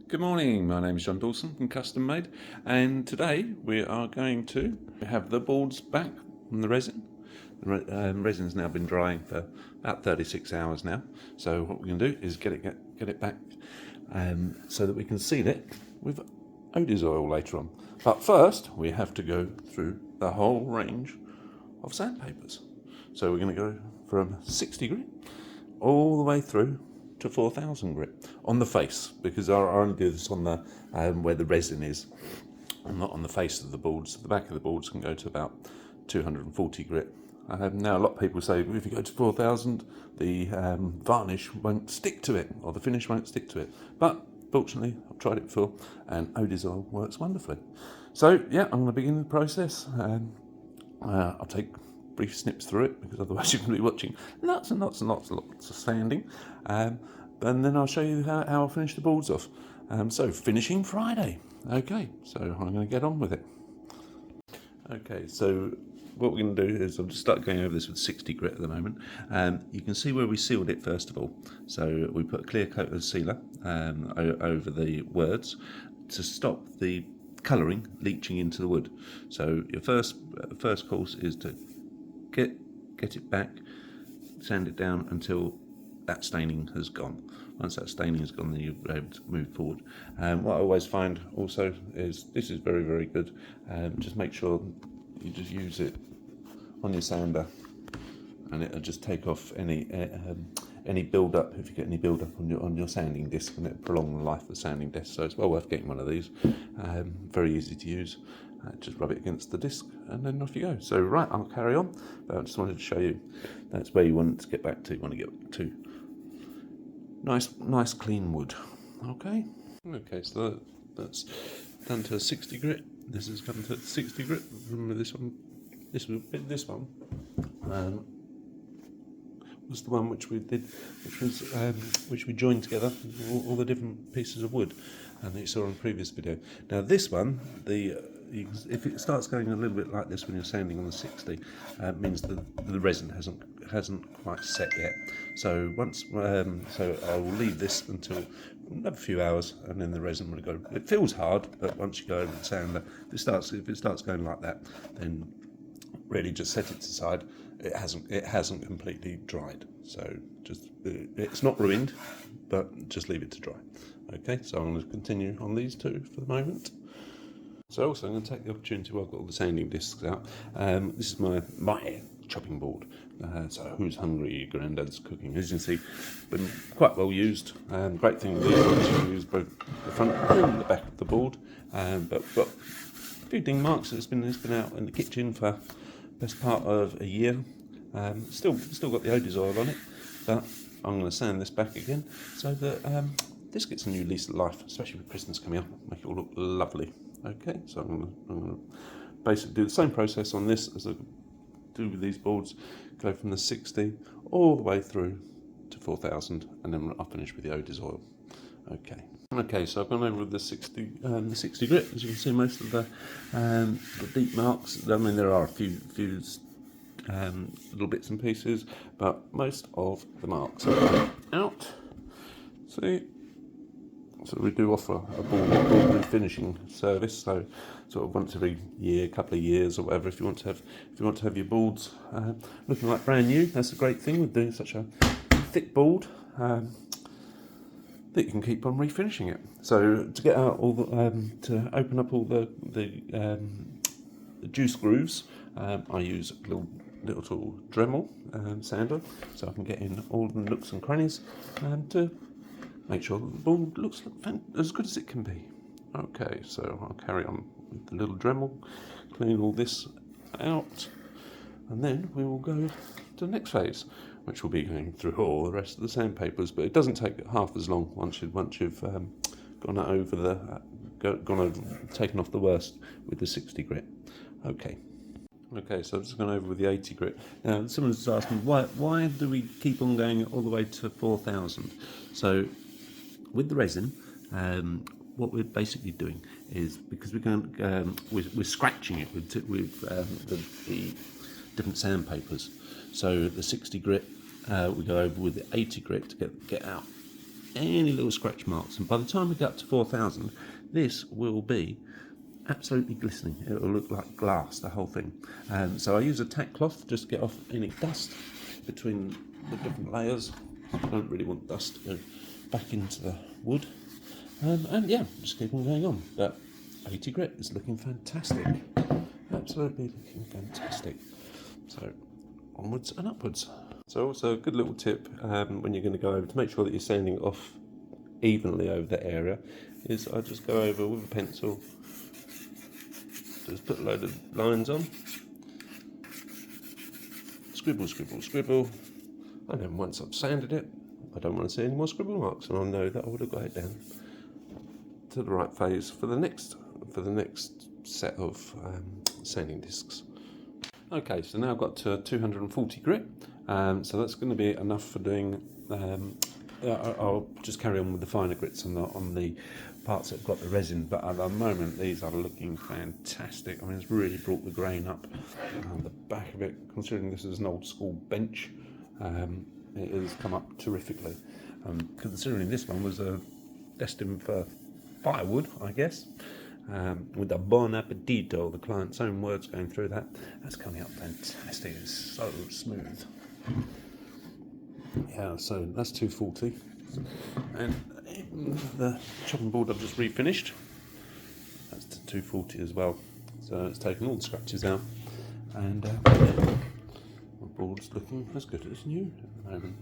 Good morning, my name is John Dawson from Custom Made, and today we are going to have the boards back from the resin. The resin's now been drying for about 36 hours now, so what we're going to do is get it back so that we can seal it with Odie's oil later on. But first we have to go through the whole range of sandpapers. So we're going to go from 60 grit all the way through to 4,000 grit on the face, because I only do this on the where the resin is, and not on the face of the boards. The back of the boards can go to about 240 grit. Now a lot of people say if you go to 4,000, the varnish won't stick to it, or the finish won't stick to it. But fortunately, I've tried it before, and Odie's oil works wonderfully. So yeah, I'm going to begin the process. I'll take brief snips through it, because otherwise you're going to be watching lots and lots of sanding, and then I'll show you how I'll finish the boards off. So finishing Friday. Okay, so I'm going to get on with it. Okay, so what we're going to do is I'll just start going over this with 60 grit at the moment. You can see where we sealed it first of all. So we put a clear coat of sealer over the words to stop the colouring leaching into the wood. So your first course is to get it back, sand it down until that staining has gone. Once that staining is gone, then you'll be able to move forward. What I always find also is, this is very, very good, just make sure you just use it on your sander, and it'll just take off any build-up, if you get any build-up on your sanding disc, and it'll prolong the life of the sanding disc. So it's well worth getting one of these. Very easy to use. Just rub it against the disc, and then off you go. So right, I'll carry on, but I just wanted to show you that's where you want to get back to. You want to get to nice clean wood. Okay, so that's done to 60 grit. This has come to 60 grit. Remember this one was the one which we did, which we joined together, all the different pieces of wood, and that you saw in the previous video. Now this one, if it starts going a little bit like this when you're sanding on the 60, means the resin hasn't quite set yet. So so I will leave this until a few hours, and then the resin will go. It feels hard, but once you go over the sander, if it starts going like that, then really just set it aside. It hasn't completely dried, so just it's not ruined, but just leave it to dry. Okay, so I'm going to continue on these two for the moment. So also I'm going to take the opportunity while I've got all the sanding discs out. This is my chopping board. So who's hungry? Granddad's cooking. As you can see, been quite well used. Great thing with these ones, you can use both the front and the back of the board. But got a few ding marks. It's been out in the kitchen for the best part of a year. Still got the Odie's oil on it, but I'm going to sand this back again so that this gets a new lease of life, especially with Christmas coming up. Make it all look lovely. Okay, so I'm going to basically do the same process on this as I do with these boards. Go from the 60 all the way through to 4,000, and then I'll finish with the Odie's oil. Okay, so I've gone over with the 60 grit. As you can see, most of the deep marks. I mean, there are a few little bits and pieces, but most of the marks are out. See. So we do offer a board refinishing service. So sort of once every year, couple of years, or whatever. If you want to have your boards looking like brand new, that's a great thing with doing such a thick board, that you can keep on refinishing it. So to get out all the to open up all the juice grooves, I use a little Dremel sander, so I can get in all the nooks and crannies to make sure that the board looks as good as it can be. Okay, so I'll carry on with the little Dremel, clean all this out, and then we will go to the next phase, which will be going through all the rest of the sandpapers. But it doesn't take half as long once you've gone over taken off the worst with the 60 grit. Okay, so I've just gone over with the 80 grit. Now, someone's asked me, why do we keep on going all the way to 4,000? So, with the resin, what we're basically doing is, because we're scratching it with the different sandpapers. So the 60 grit, we go over with the 80 grit to get out any little scratch marks. And by the time we get up to 4,000, this will be absolutely glistening. It will look like glass, the whole thing. So I use a tack cloth just to get off any dust between the different layers. I don't really want dust to go back into the wood. And yeah, just keep on going on. But 80 grit is looking fantastic. Absolutely looking fantastic. So onwards and upwards. So also a good little tip when you're going to go over to make sure that you're sanding off evenly over the area is I just go over with a pencil, just put a load of lines on, scribble, scribble, scribble, and then once I've sanded it, I don't want to see any more scribble marks, and I know that I would have got it down to the right phase for the next set of sanding discs. Okay, so now I've got to 240 grit, so that's going to be enough for doing. I'll just carry on with the finer grits on the parts that have got the resin, but at the moment these are looking fantastic. I mean, it's really brought the grain up on the back of it. Considering this is an old school bench, it has come up terrifically. Considering this one was destined for firewood, I guess. With the bon appetito, the client's own words going through that, that's coming up fantastic. It's so smooth. Yeah, so that's 240, and the chopping board I've just refinished, that's to 240 as well. So it's taken all the scratches out, and my board's looking as good as new at the moment.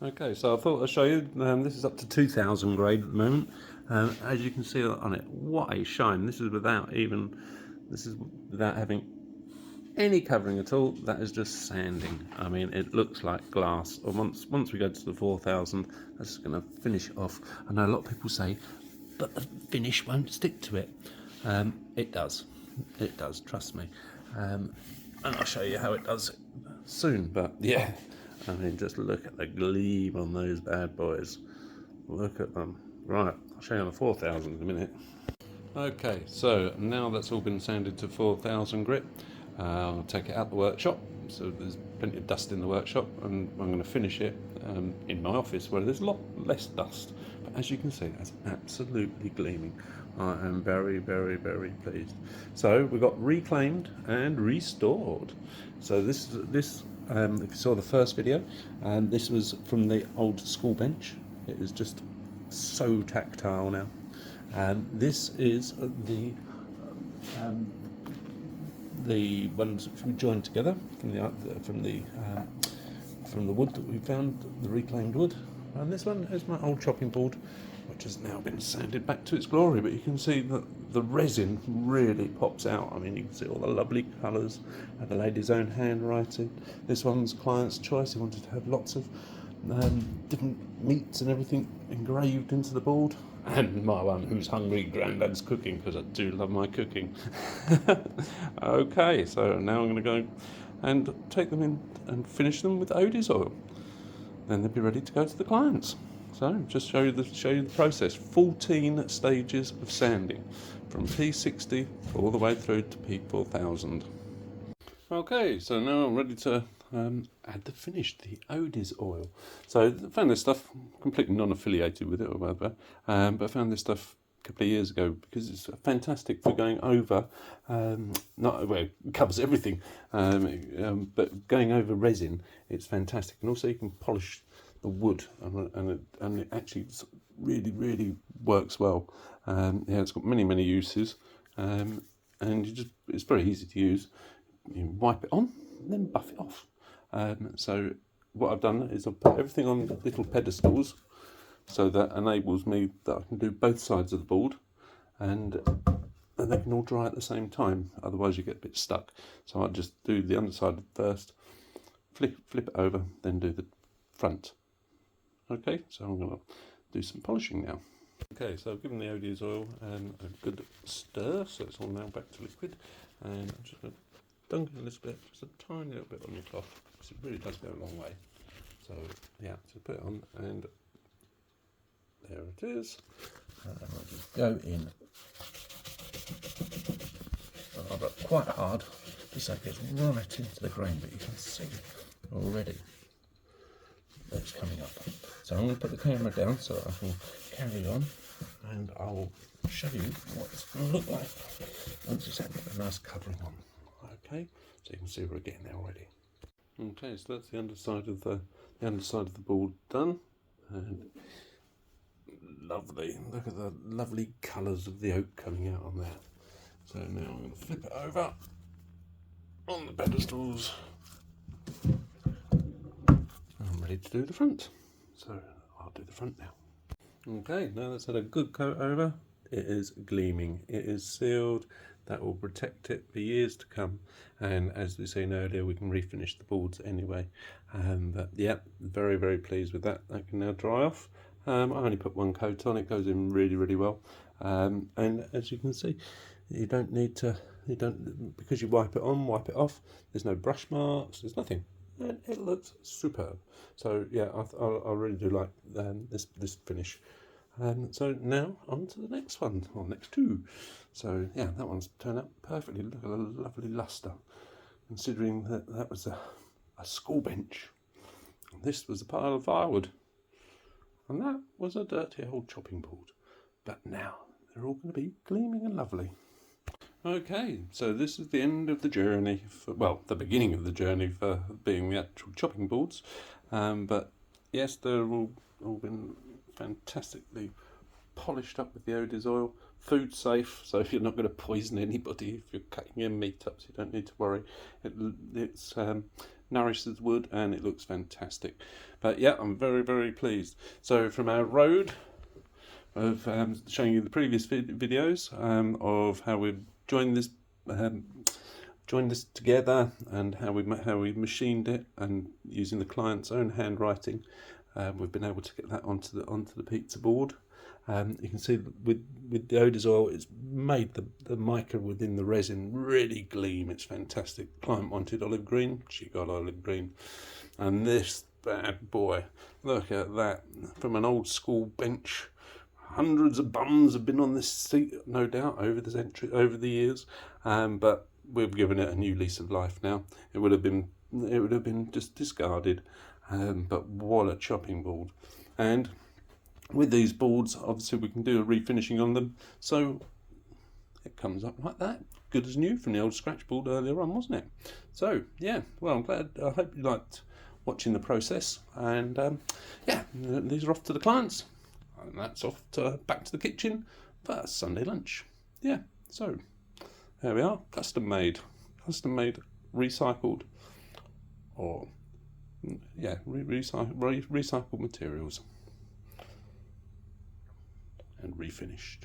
Okay, so I thought I'd show you, this is up to 2000 grade at the moment. As you can see on it, what a shine. This is without having any covering at all. That is just sanding. I mean, it looks like glass. Or once we go to the 4000, that's going to finish off. I know a lot of people say, but the finish won't stick to it. It does. It does, trust me. And I'll show you how it does soon. But yeah, I mean, just look at the gleam on those bad boys. Look at them. Right, I'll show you on the 4000 in a minute. Okay, so now that's all been sanded to 4000 grit. I'll take it out the workshop, so there's plenty of dust in the workshop, and I'm going to finish it in my office where there's a lot less dust. But as you can see, that's absolutely gleaming. I am very, very, very pleased. So we've got reclaimed and restored. So this if you saw the first video, this was from the old school bench. It is just so tactile now. This is the ones which we joined together from the wood that we found, the reclaimed wood. And this one is my old chopping board, which has now been sanded back to its glory. But you can see that the resin really pops out. I mean, you can see all the lovely colours and the lady's own handwriting. This one's client's choice. He wanted to have lots of different meats and everything engraved into the board. And my one, who's hungry, Grandad's cooking, because I do love my cooking. Okay, so now I'm going to go and take them in and finish them with Odie's oil. Then they'll be ready to go to the clients. So just show you the process. 14 stages of sanding, from P60 all the way through to P4000. Okay, so now I'm ready to add the finish, the Odie's oil. So I found this stuff completely non-affiliated with it or whatever, but I found this stuff a couple of years ago because it's fantastic for going over, it covers everything, but going over resin, it's fantastic. And also you can polish the wood, and it actually really, really works well. Yeah, it's got many, many uses, and it's very easy to use. You wipe it on, and then buff it off. So what I've done is I've put everything on little pedestals, so that enables me that I can do both sides of the board, and they can all dry at the same time. Otherwise you get a bit stuck. So I just do the underside first, flip it over, then do the front. Okay, so I'm going to do some polishing now. Okay, so I've given the Odie's oil a good stir, so it's all now back to liquid, and I'm just going to dunk it a little bit, just a tiny little bit on your cloth, because it really does go a long way. So yeah, so put it on, and there it is. And I'll just go in rather quite hard, just so it gets right into the grain, but you can see already that it's coming up. So I'm going to put the camera down so I can carry on, and I'll show you what it's going to look like once it's had a nice covering on. Okay, so you can see we're getting there already. Okay, so that's the underside of the board done, and lovely. Look at the lovely colours of the oak coming out on there. So now I'm going to flip it over on the pedestals. I'm ready to do the front. So I'll do the front now. Okay, now that's had a good coat over. It is gleaming. It is sealed. That will protect it for years to come. And as we seen earlier, we can refinish the boards anyway. But yeah, very, very pleased with that. That can now dry off. I only put one coat on. It goes in really, really well. And as you can see, you don't need to, because you wipe it on, wipe it off. There's no brush marks. There's nothing. And it looks superb. So yeah, I really do like this finish. So now on to the next one, or next two. So yeah, that one's turned out perfectly. Look at a lovely lustre, considering that was a school bench. And this was a pile of firewood, and that was a dirty old chopping board. But now they're all going to be gleaming and lovely. Okay, so this is the end of the journey, well, the beginning of the journey for being the actual chopping boards. But yes, they're all been fantastically polished up with the Odis oil, food safe, so you're not going to poison anybody if you're cutting your meat up, so you don't need to worry. It's nourishes wood and it looks fantastic. But yeah, I'm very, very pleased. So from our road of showing you the previous videos of how we've joined this together and how we machined it, and using the client's own handwriting, we've been able to get that onto the pizza board. You can see with the Odis oil, it's made the mica within the resin really gleam. It's fantastic. Client wanted olive green, she got olive green, and this bad boy, look at that, from an old school bench. Hundreds of bums have been on this seat, no doubt, over the years, but we've given it a new lease of life now. It would have been just discarded, but what a chopping board! And with these boards, obviously we can do a refinishing on them, so it comes up like that, good as new from the old scratch board earlier on, wasn't it? So yeah, well, I'm glad. I hope you liked watching the process, and yeah, these are off to the clients. And that's off back to the kitchen for Sunday lunch. Yeah, so there we are, custom made, recycled, or yeah, recycled materials and refinished.